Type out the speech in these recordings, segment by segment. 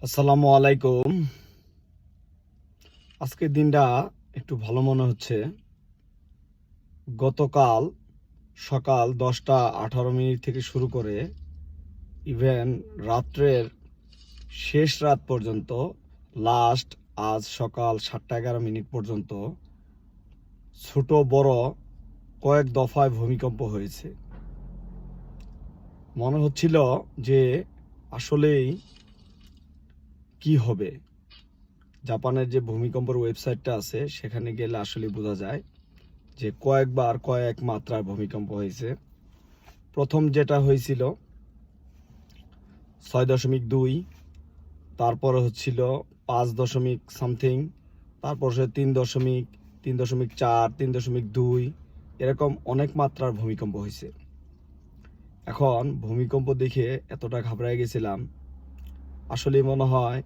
আসসালামু আলাইকুম। আজকের দিনটা একটু ভালো মনে হচ্ছে। গতকাল সকাল 10টা 18 মিনিট থেকে শুরু করে ইভেন রাত্রের শেষ রাত পর্যন্ত, লাস্ট আজ সকাল 7টা 11 মিনিট পর্যন্ত ছোট বড় কয়েক দফায় ভূমিকম্প হয়েছে। মনে হচ্ছিল যে আসলেই কি হবে। জাপানের যে ভূমিকম্পের ওয়েবসাইটটা আছে সেখানে গেলে আসলে বোঝা যায় যে কয়েক মাত্রার ভূমিকম্প হয়েছে। প্রথম যেটা হয়েছিল 6.2, তারপরে হচ্ছিল 5 দশমিক সামথিং, তারপর সে 3.4, 3.2, এরকম অনেক মাত্রার ভূমিকম্প হয়েছে। এখন ভূমিকম্প দেখে এতটা ঘাবড়ায় গেছিলাম, আসলে মনে হয়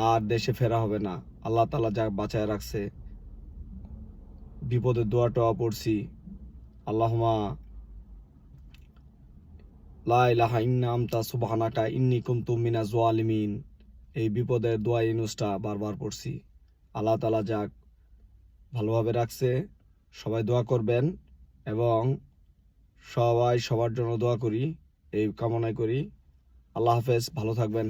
আর দেশে ফেরা হবে না। আল্লাহ তাআলা যা বাঁচায় রাখছে, বিপদের দোয়া পড়ছি, আল্লাহুম্মা লা ইলাহা ইল্লা আনতা সুবহানাকা ইন্নী কুনতু মিনাজ জালিমিন। এই বিপদের দোয়া ইউনুসটা বারবার পড়ছি। আল্লাহ তাআলা যাক ভালোভাবে রাখছে, সবাই দোয়া করবেন এবং সবাই সবার জন্য দোয়া করি, এই কামনাই করি। আল্লাহ হাফেজ, ভালো থাকবেন।